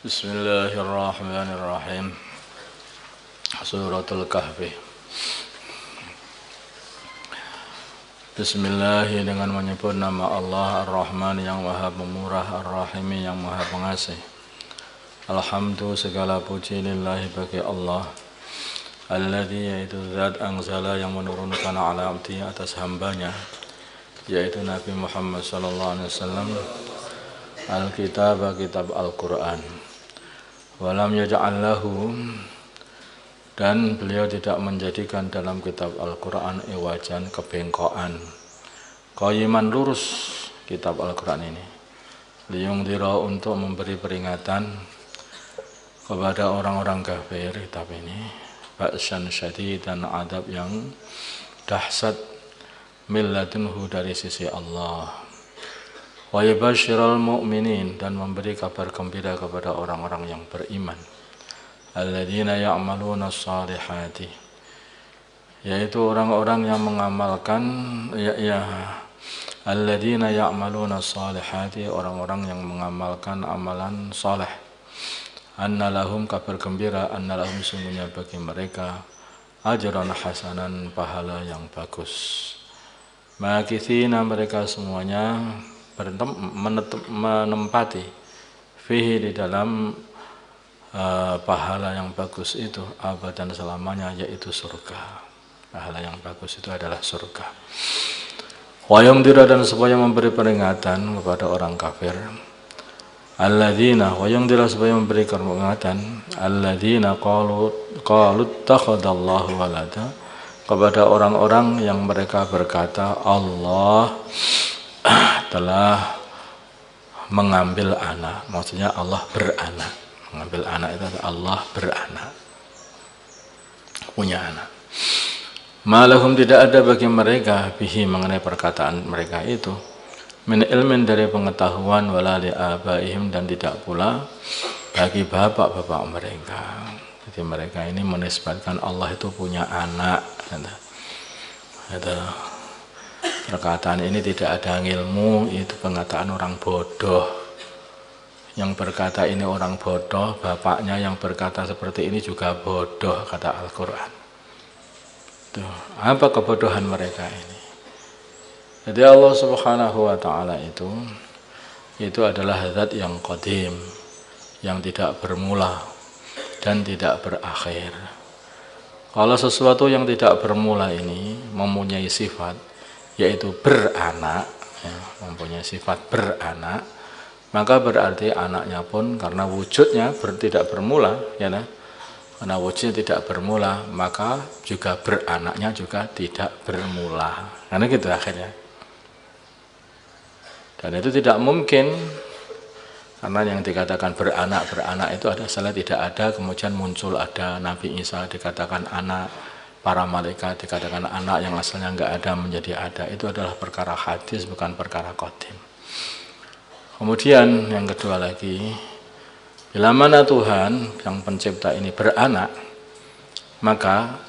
Bismillahirrahmanirrahim. Suratul Kahfi. Bismillah, dengan menyebut nama Allah Ar-Rahman yang Maha Pemurah, Ar-Rahim yang Maha Pengasih. Alhamdulillah, segala puji lillahi bagi Allah, alladzi yaitu zat anzala yang menurunkan ala abdi atas hambanya, yaitu Nabi Muhammad sallallahu alaihi wasallam, al-kitab, kitab Al-Quran. Walam yaj'al lahu, dan beliau tidak menjadikan dalam kitab Al-Quran iwajan, kebengkokan, qayyiman, lurus kitab Al-Quran ini, liyungdira, untuk memberi peringatan kepada orang-orang kafir kitab ini, ba'san syadid, dan adab yang dahsyat, milladunhu, dari sisi Allah, wa yubasyiral mu'minin, dan memberi kabar gembira kepada orang-orang yang beriman, alladzina ya'maluna shalihati, yaitu orang-orang yang mengamalkan alladzina ya'maluna shalihati, orang-orang yang mengamalkan amalan saleh, anna lahum, kabar gembira, anna lahum, sungguhnya bagi mereka, ajran hasanan, pahala yang bagus, makithina, mereka semuanya menempati, fihi, di dalam pahala yang bagus itu, abadan, selamanya, yaitu surga. Pahala yang bagus itu adalah surga. Wa yumdira, dan supaya memberi peringatan kepada orang kafir, alladzina, wa yumdira, supaya memberi peringatan, alladzina qalu ittakhadallahu walada, kepada orang-orang yang mereka berkata Allah telah mengambil anak, maksudnya Allah beranak. Mengambil anak itu Allah beranak, punya anak. Malahum, tidak ada bagi mereka, bihi, mengenai perkataan mereka itu, min ilmin, dari pengetahuan, wala li abaihim, dan tidak pula bagi bapak-bapak mereka. Jadi mereka ini menisbatkan Allah itu punya anak. Itu perkataan ini tidak ada ilmu, itu perkataan orang bodoh. Yang berkata ini orang bodoh, bapaknya yang berkata seperti ini juga bodoh, kata Al-Quran. Tuh, apa kebodohan mereka ini? Jadi Allah Subhanahu wa ta'ala itu adalah zat yang qadim, yang tidak bermula dan tidak berakhir. Kalau sesuatu yang tidak bermula ini mempunyai sifat, yaitu beranak, ya, mempunyai sifat beranak, maka berarti anaknya pun karena wujudnya tidak bermula, ya, karena wujudnya tidak bermula, maka juga beranaknya juga tidak bermula. Karena gitu akhirnya. Dan itu tidak mungkin, karena yang dikatakan beranak itu ada salah, tidak ada, kemudian muncul ada Nabi Isa dikatakan anak, para malaikat dikatakan anak yang asalnya enggak ada menjadi ada. Itu adalah perkara hadis, bukan perkara qadim. Kemudian yang kedua lagi, bila mana Tuhan yang pencipta ini beranak, maka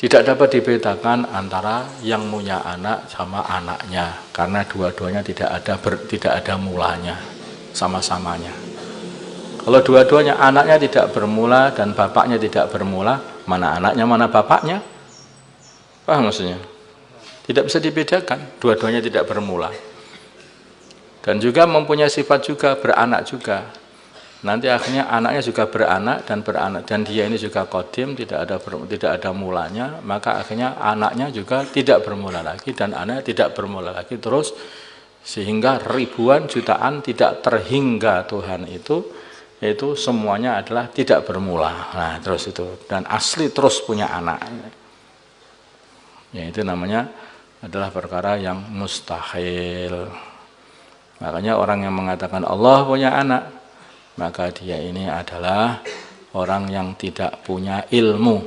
tidak dapat dibedakan antara yang punya anak sama anaknya, karena dua-duanya tidak ada mulanya, sama-samanya. Kalau dua-duanya anaknya tidak bermula dan bapaknya tidak bermula, mana anaknya mana bapaknya? Paham maksudnya? Tidak bisa dibedakan, dua-duanya tidak bermula. Dan juga mempunyai sifat juga, beranak juga. Nanti akhirnya anaknya juga beranak, dan dia ini juga qadim, tidak ada mulanya, maka akhirnya anaknya juga tidak bermula lagi dan anaknya tidak bermula lagi, terus sehingga ribuan jutaan tidak terhingga Tuhan itu semuanya adalah tidak bermula. Nah, terus itu, dan asli terus punya anak. Ya, itu namanya adalah perkara yang mustahil. Makanya orang yang mengatakan Allah punya anak, maka dia ini adalah orang yang tidak punya ilmu.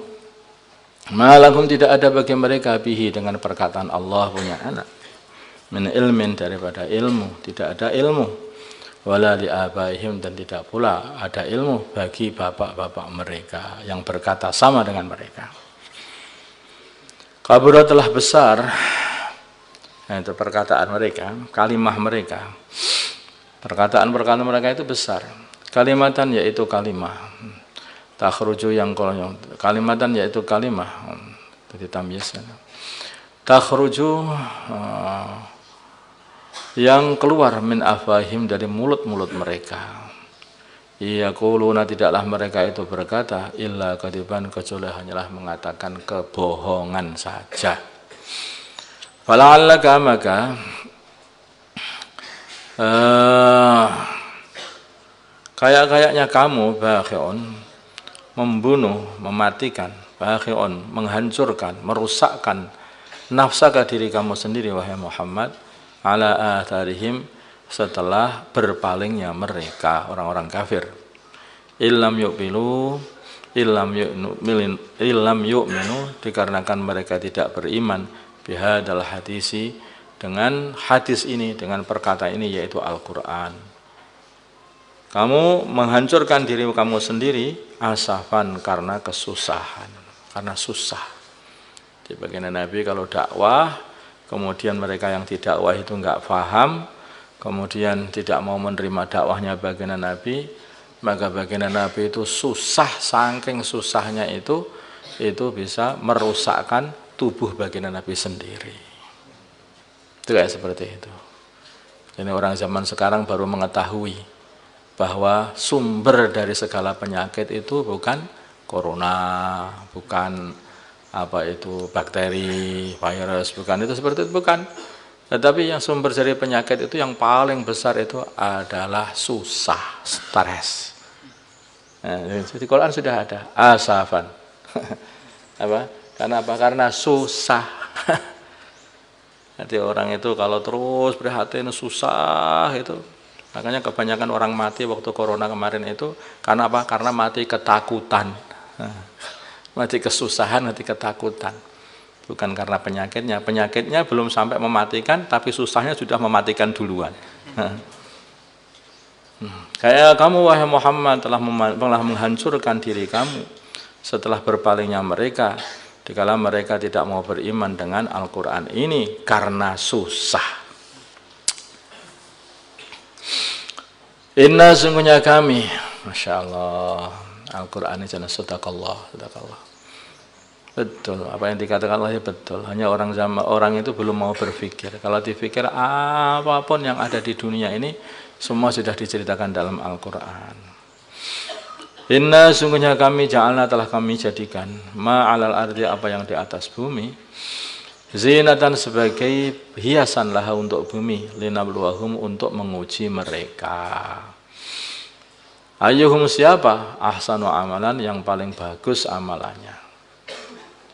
Malakum, tidak ada bagi mereka bihi, dengan perkataan Allah punya anak, min ilmin, daripada ilmu, tidak ada ilmu, wala li abaihim, dan tidak pula ada ilmu bagi bapak-bapak mereka yang berkata sama dengan mereka. Kabura, telah besar, nah, itu perkataan mereka, kalimah mereka, perkataan mereka itu besar. Kalimatan yaitu kalimah. Takhruju yang kalimatan yaitu kalimah. Jadi tamyiz. Takhruju yang keluar min afahim dari mulut-mulut mereka. Yaquluna tidaklah mereka itu berkata illa kadiban kecuali hanyalah mengatakan kebohongan saja. Fala'allaka maka kayak-kayaknya kamu bakhi'un membunuh, mematikan, bakhi'un menghancurkan, merusakkan nafsaka diri kamu sendiri wahai Muhammad ala atharihim setelah berpalingnya mereka orang-orang kafir. Illam yu'minu dikarenakan mereka tidak beriman bihadal hadisi dengan hadis ini, dengan perkataan ini yaitu Al-Qur'an. Kamu menghancurkan diri kamu sendiri asafan karena kesusahan, karena susah. Di bagian Nabi kalau dakwah, kemudian mereka yang didakwah itu enggak paham, kemudian tidak mau menerima dakwahnya baginda Nabi, maka baginda Nabi itu susah, saking susahnya itu bisa merusakkan tubuh baginda Nabi sendiri. Itu kayak seperti itu. Jadi orang zaman sekarang baru mengetahui bahwa sumber dari segala penyakit itu bukan corona, bukan bakteri, virus, bukan itu seperti itu, bukan. Tetapi yang sumber dari penyakit itu yang paling besar itu adalah susah, stres. Nah, di Quran sudah ada asafan. Karena apa? Karena susah. Jadi orang itu kalau terus prihatin susah itu, makanya kebanyakan orang mati waktu corona kemarin itu karena apa? Karena mati ketakutan. Mati kesusahan, mati ketakutan. Bukan karena penyakitnya belum sampai mematikan, tapi susahnya sudah mematikan duluan. Kayak kamu wahai Muhammad telah menghancurkan diri kamu setelah berpalingnya mereka, dikala mereka tidak mau beriman dengan Al-Quran ini karena susah. Inna sungguhnya kami, Masya Allah, Al-Quran ini jangan sadaqallah. Betul, apa yang dikatakan Allah betul. Hanya orang itu belum mau berpikir. Kalau dipikir apapun yang ada di dunia ini semua sudah diceritakan dalam Al-Quran. Inna sungguhnya kami ja'alna telah kami jadikan ma'alal ardi apa yang di atas bumi zinatan sebagai hiasan laha untuk bumi linabluwahum untuk menguji mereka. Ayyuhum siapa ahsanu amalan yang paling bagus amalannya.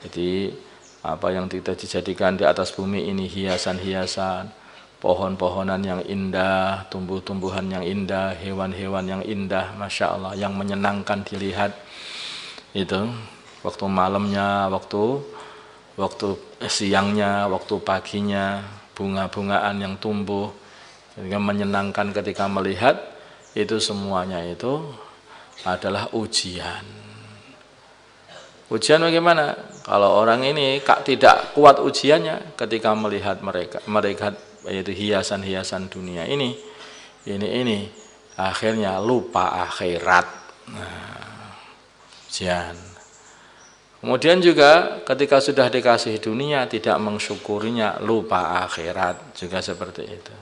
Jadi apa yang kita dijadikan di atas bumi ini hiasan-hiasan, pohon-pohonan yang indah, tumbuh-tumbuhan yang indah, hewan-hewan yang indah, Masya Allah, yang menyenangkan dilihat. Itu waktu malamnya, waktu siangnya, waktu paginya, bunga-bungaan yang tumbuh, sehingga menyenangkan ketika melihat. Itu semuanya itu adalah ujian. Ujian bagaimana? Kalau orang ini tidak kuat ujiannya ketika melihat mereka yaitu hiasan-hiasan dunia ini akhirnya lupa akhirat. Nah, ujian. Kemudian juga ketika sudah dikasih dunia tidak mensyukurinya, lupa akhirat, juga seperti itu.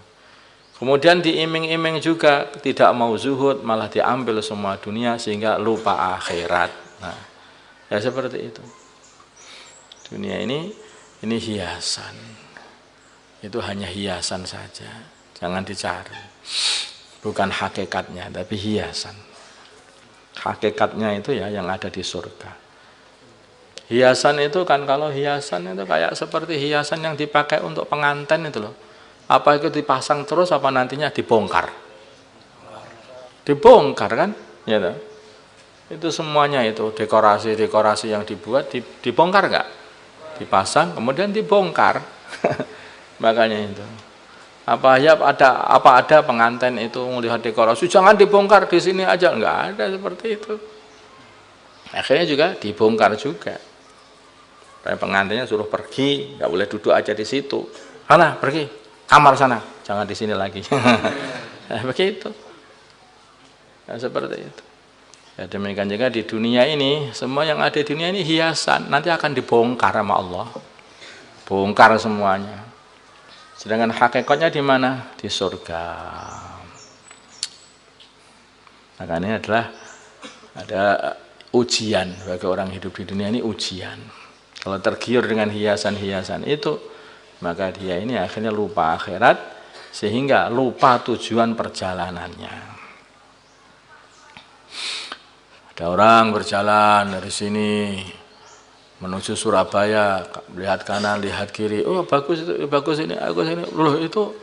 Kemudian diiming-iming juga tidak mau zuhud, malah diambil semua dunia sehingga lupa akhirat. Nah, ya seperti itu. Dunia ini hiasan. Itu hanya hiasan saja. Jangan dicari. Bukan hakikatnya, tapi hiasan. Hakikatnya itu ya yang ada di surga. Hiasan itu kan, kalau hiasan itu kayak seperti hiasan yang dipakai untuk pengantin itu loh. Apa itu dipasang terus apa nantinya dibongkar? Dibongkar kan? Ya toh? Itu semuanya itu dekorasi-dekorasi yang dibuat dibongkar enggak? Dipasang kemudian dibongkar. Makanya itu. Apa ada pengantin itu melihat dekorasi jangan dibongkar, di sini aja, enggak ada seperti itu. Akhirnya juga dibongkar juga. Pengantinnya suruh pergi, enggak boleh duduk aja di situ. Mana? Pergi. Kamar sana, jangan di sini lagi. Begitu. Nah, seperti itu. Ya, demikian juga di dunia ini, semua yang ada di dunia ini hiasan, nanti akan dibongkar sama Allah. Bongkar semuanya. Sedangkan hakikatnya di mana? Di surga. Makanya adalah ada ujian bagi orang hidup di dunia ini, ujian. Kalau tergiur dengan hiasan-hiasan itu, maka dia ini akhirnya lupa akhirat, sehingga lupa tujuan perjalanannya. Ada orang berjalan dari sini menuju Surabaya, lihat kanan, lihat kiri, oh bagus itu, bagus ini, bagus ini, loh itu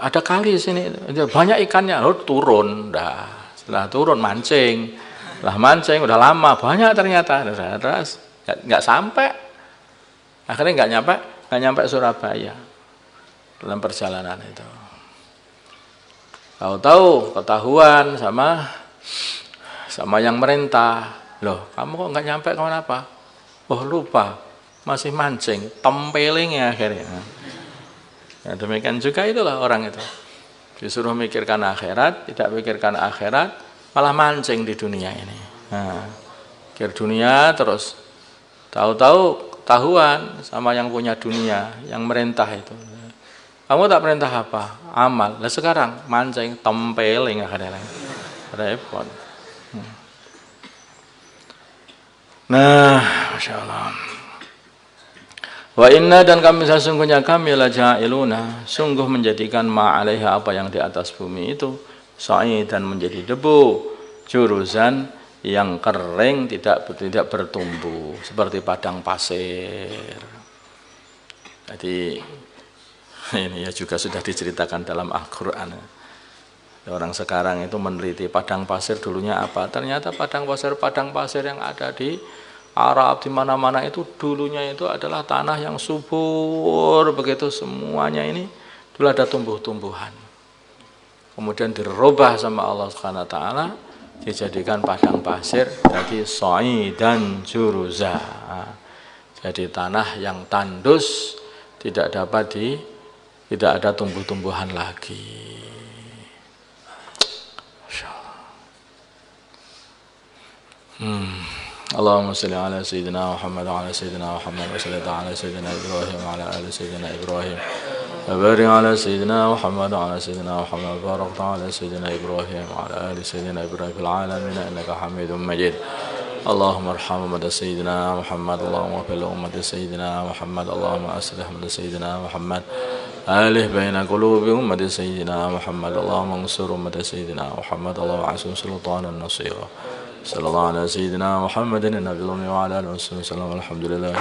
ada kali sini, banyak ikannya, loh turun, dah, setelah turun mancing, lah mancing udah lama, banyak ternyata, terus nggak sampai, akhirnya nggak nyampe Surabaya dalam perjalanan itu. Tahu-tahu ketahuan sama yang merintah, loh kamu kok nggak nyampe kemana-apa? Oh lupa, masih mancing, tempelingnya akhirnya. Ya, demikian juga itulah orang itu. Disuruh mikirkan akhirat, tidak mikirkan akhirat, malah mancing di dunia ini. Nah, mikir dunia terus, tahu-tahu ketahuan sama yang punya dunia, yang merintah itu. Kamu tak perintah apa? Amal. Lah sekarang mancing, tempeling akhirnya. Repot. Nah, Masya Allah. Wa inna, dan kami sesungguhnya kami la ja'iluna, sungguh menjadikan ma'alaiha, apa yang di atas bumi itu, sa'idan, menjadi debu, juruzan, yang kering, tidak bertumbuh, seperti padang pasir. Jadi ini ya juga sudah diceritakan dalam Al-Quran. Orang sekarang itu meneliti padang pasir dulunya apa? Ternyata padang pasir yang ada di Arab, di mana-mana itu dulunya itu adalah tanah yang subur, begitu semuanya ini dulu ada tumbuh-tumbuhan. Kemudian dirubah sama Allah Subhanahu wa taala, dijadikan padang pasir, jadi sa'idan juruza. Jadi tanah yang tandus, tidak ada tumbuh-tumbuhan lagi. Allahumma salli ala sayyidina Muhammad wa ala sayyidina Muhammad wa salli ala sayyidina Ibrahim wa ala ali sayyidina Ibrahim wa barik ala sayyidina Muhammad wa ala sayyidina Muhammad wa barik ala sayyidina Ibrahim wa ala ali sayyidina Ibrahim fil alamin innaka Hamidum Majid. Allahumma arham ummat sayyidina Muhammad, Allahumma fil ummat sayyidina Muhammad, Allahumma aslih ummat sayyidina Muhammad, alih baina qulubi ummat sayyidina Muhammad, Allahumma ansur ummat sayyidina Muhammad, Allahumma asim sultanan nasira. Sallallahu ala sayyidina Muhammadin nabiyil ummi wa ala alihi wasallam. Alhamdulillah.